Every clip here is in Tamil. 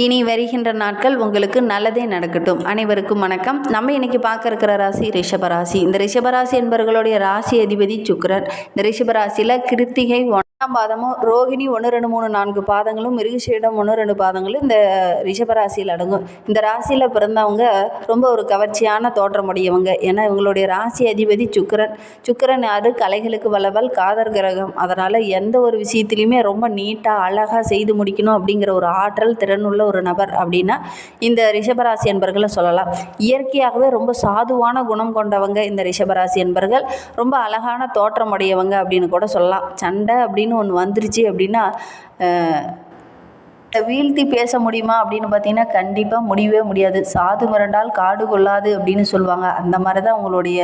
இனி வருகின்ற நாட்கள் உங்களுக்கு நல்லதே நடக்கட்டும். அனைவருக்கும் வணக்கம். நம்ம இன்னைக்கு பார்க்க இருக்கிற ராசி ரிஷபராசி. இந்த ரிஷபராசி என்பவர்களுடைய ராசி அதிபதி சுக்கிரன். இந்த ரிஷபராசியில் கிருத்திகை பாதமும் ரோகிணி 1 2 3 4 பாதங்களும் மிருகசீடம் 1 2 பாதங்களும் இந்த ரிஷபராசியில் அடங்கும். இந்த ராசியில் பிறந்தவங்க ரொம்ப ஒரு கவர்ச்சியான தோற்றமுடையவங்க. ஏன்னா இவங்களுடைய ராசி அதிபதி சுக்கிரன் யாரு? கலைகளுக்கு வல்லவல், காதர் கிரகம். அதனால் எந்த ஒரு விஷயத்துலையுமே ரொம்ப நீட்டாக அழகாக செய்து முடிக்கணும் அப்படிங்கிற ஒரு ஆற்றல் திறனுள்ள ஒரு நபர் அப்படின்னா இந்த ரிஷபராசி என்பர்களை சொல்லலாம். இயற்கையாகவே ரொம்ப சாதுவான குணம் கொண்டவங்க இந்த ரிஷபராசி என்பர்கள். ரொம்ப அழகான தோற்றமுடையவங்க அப்படின்னு கூட சொல்லலாம். சண்டை அப்படின்னு ஒன்று வந்துருச்சு அப்படின்னா வீழ்த்தி பேச முடியுமா அப்படின்னு பார்த்தீங்கன்னா கண்டிப்பாக முடியவே முடியாது. சாது மிரண்டால் காடு கொள்ளாது அப்படின்னு சொல்லுவாங்க. அந்த மாதிரி தான் உங்களுடைய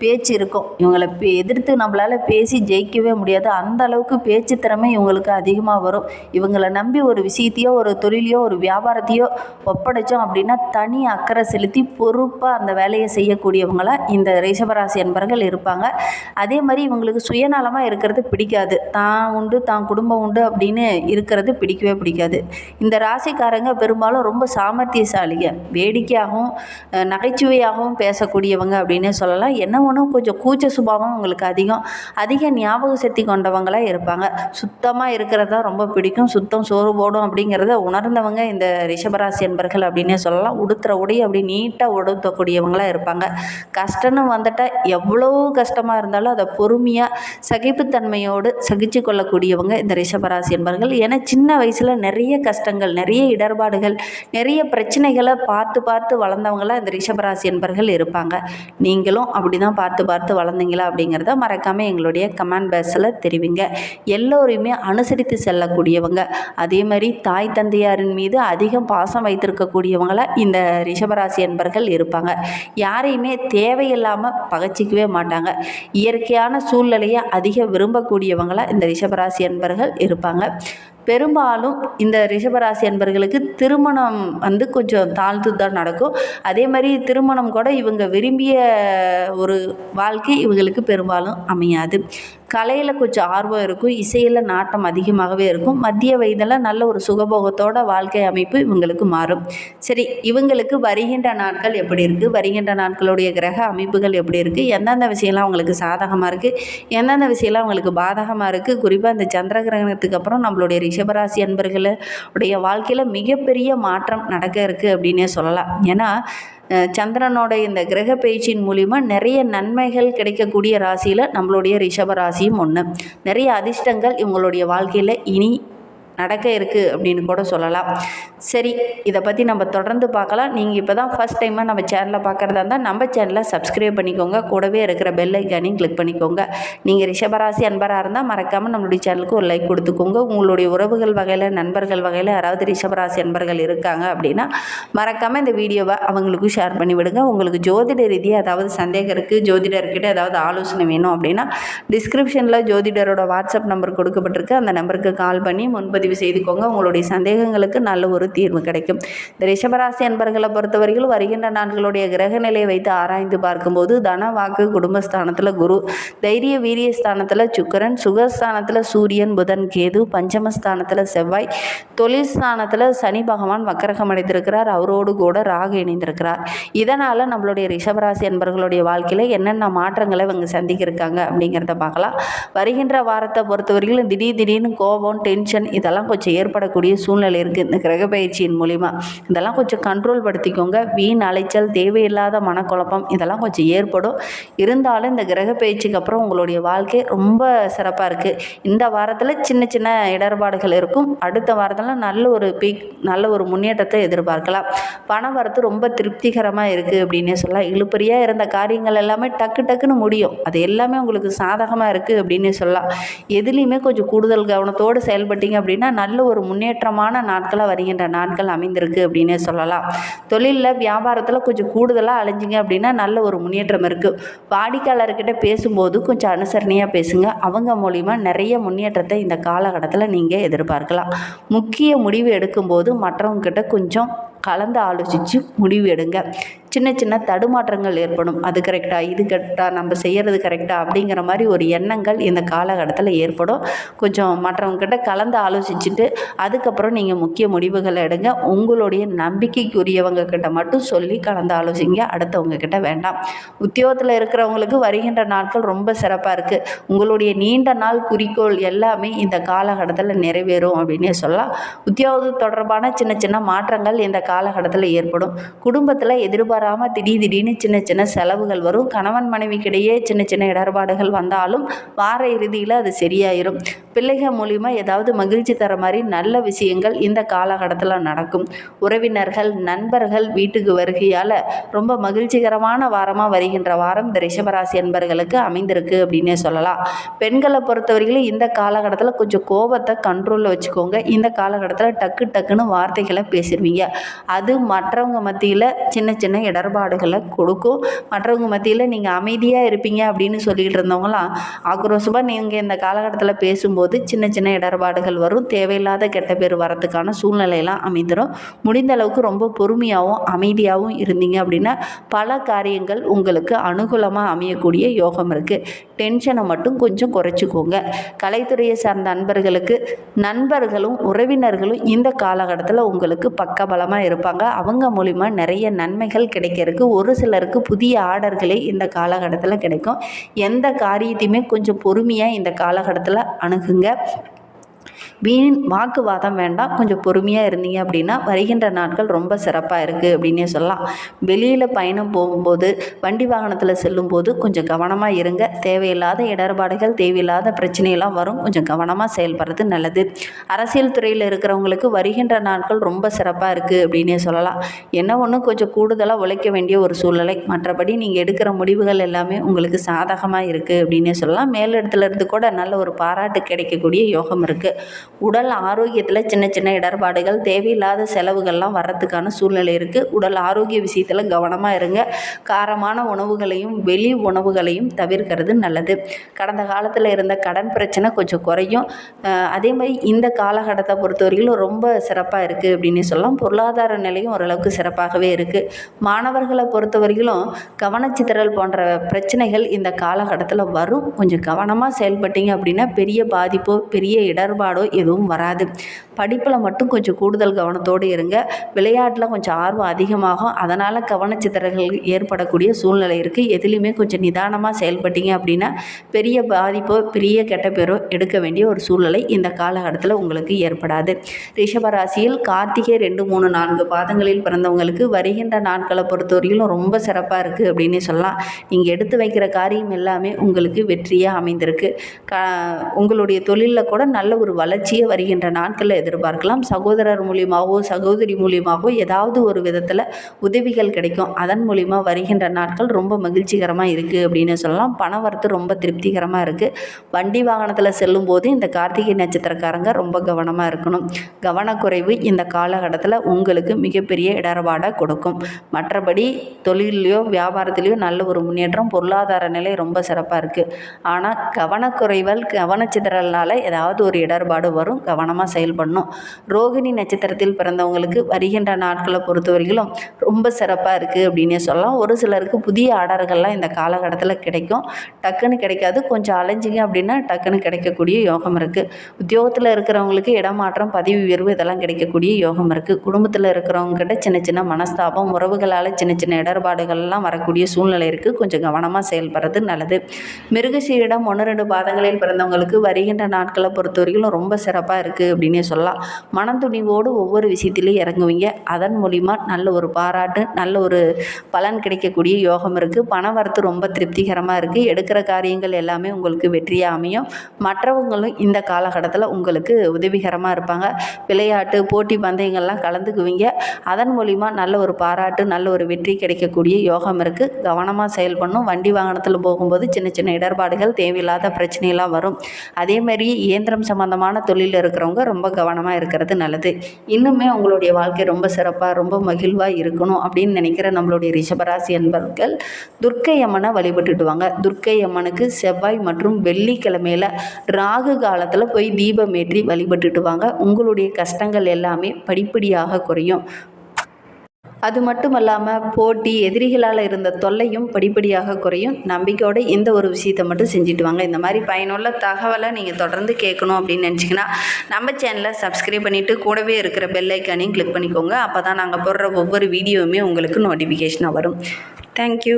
பேச்சு இருக்கும். இவங்களை எதிர்த்து நம்மளால் பேசி ஜெயிக்கவே முடியாது. அந்த அளவுக்கு பேச்சு திறமை இவங்களுக்கு அதிகமாக வரும். இவங்களை நம்பி ஒரு விஷயத்தையோ ஒரு தொழிலையோ ஒரு வியாபாரத்தையோ ஒப்படைச்சோம் அப்படின்னா தனி அக்கறை செலுத்தி பொறுப்பாக அந்த வேலையை செய்யக்கூடியவங்களாக இந்த ரிஷபராசி என்பர்கள் இருப்பாங்க. அதே மாதிரி இவங்களுக்கு சுயநலமாக இருக்கிறது பிடிக்காது. தான் உண்டு தான் குடும்பம் உண்டு அப்படின்னு இருக்கிறது பிடிக்கவே பிடிக்காது. இந்த ராசிக்காரங்க பெரும்பாலும் ரொம்ப சாமர்த்தியசாலிங்க. வேடிக்கையாகவும் நகைச்சுவையாகவும் பேசக்கூடியவங்க அப்படின்னு சொல்லலாம். என்ன ஒன்றும் கொஞ்சம் கூச்ச சுபாவம் உங்களுக்கு அதிக ஞாபக சக்தி கொண்டவங்களாக இருப்பாங்க. சுத்தமாக இருக்கிறதா ரொம்ப பிடிக்கும். சுத்தம் சோறு போடும் அப்படிங்கிறத உணர்ந்தவங்க இந்த ரிஷபராசி என்பர்கள் அப்படின்னே சொல்லலாம். உடுத்துற உடை அப்படி நீட்டாக உடுத்தக்கூடியவங்களாக இருப்பாங்க. கஷ்டம்னு வந்துட்டால் எவ்வளோ கஷ்டமாக இருந்தாலும் அதை பொறுமையாக சகிப்புத்தன்மையோடு சகிச்சு கொள்ளக்கூடியவங்க இந்த ரிஷபராசி என்பர்கள். ஏன்னா சின்ன வயசில் நிறைய கஷ்டங்கள், நிறைய இடர்பாடுகள், நிறைய பிரச்சனைகளை பார்த்து வளர்ந்தவங்களா இந்த ரிஷபராசி என்பர்கள் இருப்பாங்க. நீங்களும் அப்படி தான் பார்த்து வளர்ந்தீங்களா அப்படிங்கிறத மறக்காமல் எங்களுடைய கமெண்ட் பாக்ஸில் தெரிவிங்க. எல்லோரையுமே அனுசரித்து செல்லக்கூடியவங்க. அதே மாதிரி தாய் தந்தையாரின் மீது அதிகம் பாசம் வைத்திருக்கக்கூடியவங்களா இந்த ரிஷபராசி என்பர்கள் இருப்பாங்க. யாரையுமே தேவையில்லாமல் பகச்சிக்கவே மாட்டாங்க. இயற்கையான சூழ்நிலையை அதிக விரும்பக்கூடியவங்களா இந்த ரிஷபராசி என்பர்கள் இருப்பாங்க. பெரும்பாலும் இந்த ரிஷபராசி என்பர்களுக்கு திருமணம் கொஞ்சம் தாழ்த்து தான் நடக்கும். அதே மாதிரி திருமணம் கூட இவங்க விரும்பிய ஒரு வாழ்க்கை இவங்களுக்கு பெரும்பாலும் அமையாது. கலையில் கொஞ்சம் ஆர்வம் இருக்கும். இசையில் நாட்டம் அதிகமாகவே இருக்கும். மத்திய வயதில் நல்ல ஒரு சுகபோகத்தோட வாழ்க்கை அமைப்பு இவங்களுக்கு மாறும். சரி, இவங்களுக்கு வருகின்ற நாட்கள் எப்படி இருக்குது? வருகின்ற நாட்களுடைய கிரக அமைப்புகள் எப்படி இருக்குது? எந்தெந்த விஷயம்லாம் அவங்களுக்கு சாதகமாக இருக்குது? எந்தெந்த விஷயம்லாம் அவங்களுக்கு பாதகமாக இருக்குது? குறிப்பாக இந்த சந்திர கிரகணத்துக்கு அப்புறம் நம்மளுடைய ரிஷபராசி அன்பர்களுடைய வாழ்க்கையில் மிகப்பெரிய மாற்றம் நடக்க இருக்குது அப்படின்னே சொல்லலாம். ஏன்னா சந்திரனோட இந்த கிரக பயிற்சியின் மூலிமா நிறைய நன்மைகள் கிடைக்கக்கூடிய ராசியில் நம்மளுடைய ரிஷப ராசியும் ஒன்று. நிறைய அதிர்ஷ்டங்கள் இவங்களுடைய வாழ்க்கையில் இனி நடக்க இருக்குது அப்படின்னு கூட சொல்லலாம். சரி, இதை பற்றி நம்ம தொடர்ந்து பார்க்கலாம். நீங்கள் இப்போ தான் ஃபஸ்ட் டைமாக நம்ம சேனலை பார்க்குறதா இருந்தால் நம்ம சேனலை சப்ஸ்கிரைப் பண்ணிக்கோங்க. கூடவே இருக்கிற பெல் ஐக்கானையும் கிளிக் பண்ணிக்கோங்க. நீங்கள் ரிஷபராசி அன்பராக இருந்தால் மறக்காமல் நம்மளுடைய சேனலுக்கு ஒரு லைக் கொடுத்துக்கோங்க. உங்களுடைய உறவுகள் வகையில், நண்பர்கள் வகையில் யாராவது ரிஷபராசி அன்பர்கள் இருக்காங்க அப்படின்னா மறக்காமல் இந்த வீடியோவை அவங்களுக்கும் ஷேர் பண்ணி விடுங்க. உங்களுக்கு ஜோதிட ரீதியாக ஏதாவது சந்தேகம் இருக்குது, ஜோதிடர்கிட்ட ஏதாவது ஆலோசனை வேணும் அப்படின்னா டிஸ்கிரிப்ஷனில் ஜோதிடரோட வாட்ஸ்அப் நம்பர் கொடுக்கப்பட்டிருக்கு. அந்த நம்பருக்கு கால் பண்ணி முன்பதிவு செய்துக்கோங்க. உங்களுடைய சந்தேகங்களுக்கு நல்ல ஒரு தீர்வு கிடைக்கும். இந்த ரிஷபராசி அன்பர்களை பொறுத்தவரையில் வருகின்ற நாட்களுடைய கிரக நிலையை வைத்து ஆராய்ந்து பார்க்கும்போது தன வாக்கு குடும்பஸ்தானத்தில் குரு, தைரிய வீரிய ஸ்தானத்தில் சுக்கிரன், சுகஸ்தானத்தில் சூரியன் புதன் கேது, பஞ்சமஸ்தானத்தில் செவ்வாய், தொழில் ஸ்தானத்தில் சனி பகவான் வக்கரகம் அடைந்திருக்கிறார். அவரோடு கூட ராகு இணைந்திருக்கிறார். இதனால் நம்மளுடைய ரிஷபராசி அன்பர்களுடைய வாழ்க்கையில் என்னென்ன மாற்றங்களை இவங்க சந்திக்கிருக்காங்க அப்படிங்கிறத பார்க்கலாம். வருகின்ற வாரத்தை பொறுத்தவரையில் திடீர்னு கோபம், டென்ஷன் இதெல்லாம் கொஞ்சம் ஏற்படக்கூடிய சூழ்நிலை இருக்குது இந்த கிரக பயிற்சியின் மூலிமா. இதெல்லாம் கொஞ்சம் கண்ட்ரோல் படுத்திக்கோங்க. வீண் அலைச்சல், தேவையில்லாத மனக்குழப்பம் இதெல்லாம் கொஞ்சம் ஏற்படும். இருந்தாலும் இந்த கிரக பயிற்சிக்கு அப்புறம் உங்களுடைய வாழ்க்கை ரொம்ப சிறப்பாக இருக்குது. இந்த வாரத்தில் சின்ன இடர்பாடுகள் இருக்கும். அடுத்த வாரத்தில் நல்ல ஒரு முன்னேற்றத்தை எதிர்பார்க்கலாம். பண வரத்து ரொம்ப திருப்திகரமாக இருக்குது அப்படின்னே சொல்லலாம். இழுப்பறியாக இருந்த காரியங்கள் எல்லாமே டக்குன்னு முடியும். அது எல்லாமே உங்களுக்கு சாதகமாக இருக்குது அப்படின்னே சொல்லலாம். எதுலேயுமே கொஞ்சம் கூடுதல் கவனத்தோடு செயல்பட்டீங்க அப்படின்னா நல்ல ஒரு முன்னேற்றமான நாட்களாக வருகின்ற நாட்கள் அமைந்திருக்கு அப்படின்னே சொல்லலாம். தொழிலில், வியாபாரத்தில் கொஞ்சம் கூடுதலாக அலைஞ்சிங்க அப்படின்னா நல்ல ஒரு முன்னேற்றம் இருக்குது. வாடிக்கையாளர்கிட்ட பேசும்போது கொஞ்சம் அனுசரணையாக பேசுங்க. அவங்க மூலிமா நிறைய முன்னேற்றத்தை இந்த காலகட்டத்தில் நீங்கள் எதிர்பார்க்கலாம். முக்கிய முடிவு எடுக்கும்போது மற்றவங்ககிட்ட கொஞ்சம் கலந்து ஆலோசித்து முடிவு எடுங்க. சின்ன சின்ன தடுமாற்றங்கள் ஏற்படும். அது கரெக்டா, இது கரெக்டா, நம்ம செய்கிறது கரெக்டா அப்படிங்கிற மாதிரி ஒரு எண்ணங்கள் இந்த காலகட்டத்தில் ஏற்படும். கொஞ்சம் மற்றவங்கக்கிட்ட கலந்து ஆலோசிச்சுட்டு அதுக்கப்புறம் நீங்கள் முக்கிய முடிவுகளை எடுங்க. உங்களுடைய நம்பிக்கைக்குரியவங்க கிட்ட மட்டும் சொல்லி கலந்து ஆலோசிங்க, அடுத்தவங்க கிட்ட வேண்டாம். உத்தியோகத்தில் இருக்கிறவங்களுக்கு வருகின்ற நாட்கள் ரொம்ப சிறப்பாக இருக்குது. உங்களுடைய நீண்ட நாள் குறிக்கோள் எல்லாமே இந்த காலகட்டத்தில் நிறைவேறும் அப்படின்னே சொல்லலாம். உத்தியோகம் தொடர்பான சின்ன சின்ன மாற்றங்கள் இந்த காலகட்டத்தில் ஏற்படும். குடும்பத்தில் எதிர்பாராமல் திடீர்னு சின்ன சின்ன செலவுகள் வரும். கணவன் மனைவிக்கிடையே சின்ன சின்ன இடர்பாடுகள் வந்தாலும் வார இறுதியில் அது சரியாயிரும். பிள்ளைகள் மூலிமா ஏதாவது மகிழ்ச்சி தர மாதிரி நல்ல விஷயங்கள் இந்த காலகட்டத்தில் நடக்கும். உறவினர்கள் நண்பர்கள் வீட்டுக்கு வருகையால் ரொம்ப மகிழ்ச்சிகரமான வாரமாக வருகின்ற வாரம் இந்த ரிஷபராசி அன்பர்களுக்கு அமைந்திருக்கு அப்படின்னே சொல்லலாம். பெண்களை பொறுத்தவரையிலும் இந்த காலகட்டத்தில் கொஞ்சம் கோபத்தை கண்ட்ரோலில் வச்சுக்கோங்க. இந்த காலகட்டத்தில் டக்குன்னு வார்த்தைகளை பேசிடுவீங்க. அது மற்றவங்க மத்தியில் சின்ன சின்ன இடர்பாடுகளை கொடுக்கும். மற்றவங்க மத்தியில் நீங்கள் அமைதியாக இருப்பீங்க அப்படின்னு சொல்லிகிட்டு இருந்தவங்களாம் ஆக்ரோஷமாக நீங்கள் இந்த காலகட்டத்தில் பேசும்போது சின்ன சின்ன இடர்பாடுகள் வரும். தேவையில்லாத கெட்ட பேர் வரத்துக்கான சூழ்நிலையெல்லாம் அமைந்துடும். முடிந்த அளவுக்கு ரொம்ப பொறுமையாகவும் அமைதியாகவும் இருந்தீங்க அப்படின்னா பல காரியங்கள் உங்களுக்கு அனுகூலமாக அமையக்கூடிய யோகம் இருக்குது. டென்ஷனை மட்டும் கொஞ்சம் குறைச்சிக்கோங்க. கலைத்துறையை சார்ந்த நண்பர்களும் உறவினர்களும் இந்த காலகட்டத்தில் உங்களுக்கு பக்கபலமாக இருப்பாங்க. அவங்க மூலிமா நிறைய நன்மைகள் கிடைக்கிறதுக்கு ஒரு சிலருக்கு புதிய ஆர்டர்களே இந்த காலகட்டத்தில் கிடைக்கும். எந்த காரியத்தையுமே கொஞ்சம் பொறுமையாக இந்த காலகட்டத்தில் அணுகுங்க. வீண் வாக்குவாதம் வேண்டாம். கொஞ்சம் பொறுமையாக இருந்தீங்க அப்படின்னா வருகின்ற நாட்கள் ரொம்ப சிறப்பாக இருக்குது அப்படின்னே சொல்லலாம். வெளியில் பயணம் போகும்போது வண்டி வாகனத்தில் செல்லும்போது கொஞ்சம் கவனமாக இருங்க. தேவையில்லாத இடர்பாடுகள் தேவையில்லாத பிரச்சனையெல்லாம் வரும். கொஞ்சம் கவனமாக செயல்படுறது நல்லது. அரசியல் துறையில் இருக்கிறவங்களுக்கு வருகின்ற நாட்கள் ரொம்ப சிறப்பாக இருக்குது அப்படின்னே சொல்லலாம். என்ன ஒன்று கொஞ்சம் கூடுதலாக உழைக்க வேண்டிய ஒரு சூழ்நிலை. மற்றபடி நீங்கள் எடுக்கிற முடிவுகள் எல்லாமே உங்களுக்கு சாதகமாக இருக்குது அப்படின்னே சொல்லலாம். மேலிடத்துலேருந்து கூட நல்ல ஒரு பாராட்டு கிடைக்கக்கூடிய யோகம் இருக்குது. உடல் ஆரோக்கியத்தில் சின்ன சின்ன இடர்பாடுகள் தேவையில்லாத செலவுகள்லாம் வர்றதுக்கான சூழ்நிலை இருக்குது. உடல் ஆரோக்கிய விஷயத்தில் கவனமாக இருங்க. காரமான உணவுகளையும் வெளி உணவுகளையும் தவிர்க்கிறது நல்லது. கடந்த காலத்தில் இருந்த கடன் பிரச்சனை கொஞ்சம் குறையும். அதே மாதிரி இந்த காலகட்டத்தை பொறுத்தவரையிலும் ரொம்ப சிறப்பாக இருக்குது அப்படின்னு சொல்லலாம். பொருளாதார நிலையும் ஓரளவுக்கு சிறப்பாகவே இருக்குது. மாணவர்களை பொறுத்தவரையிலும் கவனச்சிதறல் போன்ற பிரச்சனைகள் இந்த காலகட்டத்தில் வரும். கொஞ்சம் கவனமாக செயல்பட்டீங்க அப்படின்னா பெரிய பாதிப்போ பெரிய இடர்பாடோ எதுவும் வராது. படிப்பில் மட்டும் கொஞ்சம் கூடுதல் கவனத்தோடு இருங்க. விளையாட்டில் கொஞ்சம் ஆர்வம் அதிகமாகும். அதனால் கவனச்சிதறல்கள் ஏற்படக்கூடிய சூழ்நிலை இருக்குது. எதுலேயுமே கொஞ்சம் நிதானமாக செயல்பட்டீங்க அப்படின்னா பெரிய பாதிப்போ பெரிய கெட்ட பேரோ எடுக்க வேண்டிய ஒரு சூழ்நிலை இந்த காலகட்டத்தில் உங்களுக்கு ஏற்படாது. ரிஷபராசியில் கார்த்திகை 2, 3, 4 பாதங்களில் பிறந்தவங்களுக்கு வருகின்ற நாட்களை பொறுத்தவரையிலும் ரொம்ப சிறப்பாக இருக்குது அப்படின்னு சொல்லலாம். நீங்கள் எடுத்து வைக்கிற காரியம் எல்லாமே உங்களுக்கு வெற்றியாக அமைந்திருக்கு. உங்களுடைய தொழிலில் கூட நல்ல ஒரு வளர்ச்சியை வருகின்ற நாட்களில் எதிர்பார்க்கலாம். சகோதரர் மூலியமாகவோ சகோதரி மூலியமாகவோ ஏதாவது ஒரு விதத்தில் உதவிகள் கிடைக்கும். அதன் மூலிமா வருகின்ற நாட்கள் ரொம்ப மகிழ்ச்சிகரமாக இருக்குது அப்படின்னு சொல்லலாம். பண வரத்து ரொம்ப திருப்திகரமாக இருக்குது. வண்டி வாகனத்தில் செல்லும் போது இந்த கார்த்திகை நட்சத்திரக்காரங்க ரொம்ப கவனமாக இருக்கணும். கவனக்குறைவு இந்த காலகட்டத்தில் உங்களுக்கு மிகப்பெரிய இடர்பாடை கொடுக்கும். மற்றபடி தொழிலையோ வியாபாரத்திலையோ நல்ல ஒரு முன்னேற்றம், பொருளாதார நிலை ரொம்ப சிறப்பாக இருக்குது. ஆனால் கவனச்சிதறல்னால ஏதாவது ஒரு இடர்பாடு வரும். கவனமாக செயல்படணும். ரோகிணி நட்சத்திரத்தில் பிறந்தவங்களுக்கு வருகின்ற நாட்களை பொறுத்தவரையிலும் ரொம்ப சிறப்பாக இருக்குது அப்படின்னே சொல்லலாம். ஒரு சிலருக்கு புதிய ஆர்டர்கள்லாம் இந்த காலகட்டத்தில் கிடைக்கும். டக்குன்னு கிடைக்காது. கொஞ்சம் அலைஞ்சிங்க அப்படின்னா டக்குன்னு கிடைக்கக்கூடிய யோகம் இருக்குது. உத்தியோகத்தில் இருக்கிறவங்களுக்கு இடமாற்றம், பதவி உயர்வு இதெல்லாம் கிடைக்கக்கூடிய யோகம் இருக்குது. குடும்பத்தில் இருக்கிறவங்ககிட்ட சின்ன சின்ன மனஸ்தாபம், உறவுகளால் சின்ன சின்ன இடர்பாடுகள்லாம் வரக்கூடிய சூழ்நிலை இருக்குது. கொஞ்சம் கவனமாக செயல்படுறது நல்லது. மிருகசீரிடம் 1, 2 பாதங்களில் பிறந்தவங்களுக்கு வருகின்ற நாட்களை பொறுத்தவரையிலும் ரொம்ப சிறப்பாக இருக்குது அப்படின்னே சொல்லலாம். மனத்துணிவோடு ஒவ்வொரு விஷயத்திலையும் இறங்குவீங்க. அதன் மூலிமா நல்ல ஒரு பாராட்டு, நல்ல ஒரு பலன் கிடைக்கக்கூடிய யோகம் இருக்குது. பண வரத்து ரொம்ப திருப்திகரமாக இருக்குது. எடுக்கிற காரியங்கள் எல்லாமே உங்களுக்கு வெற்றியாக அமையும். மற்றவங்களும் இந்த காலகட்டத்தில் உங்களுக்கு உதவிகரமாக இருப்பாங்க. விளையாட்டு போட்டி பந்தயங்கள்லாம் கலந்துக்குவீங்க. அதன் மூலிமா நல்ல ஒரு பாராட்டு, நல்ல ஒரு வெற்றி கிடைக்கக்கூடிய யோகம் இருக்குது. கவனமாக செயல்படணும். வண்டி வாகனத்தில் போகும்போது சின்ன சின்ன இடர்பாடுகள் தேவையில்லாத பிரச்சனையெல்லாம் வரும். அதேமாதிரி இயந்திரம் சம்மந்தமான தொழிலில் இருக்கிறவங்க ரொம்ப கவனமாக இருக்கிறது நல்லது. இன்னுமே உங்களுடைய வாழ்க்கை ரொம்ப சிறப்பாக ரொம்ப மகிழ்வாக இருக்கணும் அப்படின்னு நினைக்கிற நம்மளுடைய ரிஷபராசி அன்பர்கள் துர்க்கை அம்மனை வழிபட்டுட்டு வாங்க. துர்க்கை அம்மனுக்கு செவ்வாய் மற்றும் வெள்ளிக்கிழமையில் ராகு காலத்தில் போய் தீபம் ஏற்றி வழிபட்டுட்டு வாங்க. உங்களுடைய கஷ்டங்கள் எல்லாமே படிப்படியாக குறையும். அது மட்டும் இல்லாமல் போட்டி, எதிரிகளால் இருந்த தொல்லையும் படிப்படியாக குறையும். நம்பிக்கையோடு இந்த ஒரு விஷயத்தை மட்டும் செஞ்சுட்டு வாங்க. இந்த மாதிரி பயனுள்ள தகவலை நீங்கள் தொடர்ந்து கேட்கணும் அப்படின்னு நினச்சிங்கன்னா நம்ம சேனலை சப்ஸ்கிரைப் பண்ணிவிட்டு கூடவே இருக்கிற பெல் ஐக்கானையும் கிளிக் பண்ணிக்கோங்க. அப்போ தான் நாங்கள் போடுற ஒவ்வொரு வீடியோவுமே உங்களுக்கு நோட்டிஃபிகேஷனாக வரும். தேங்க்யூ.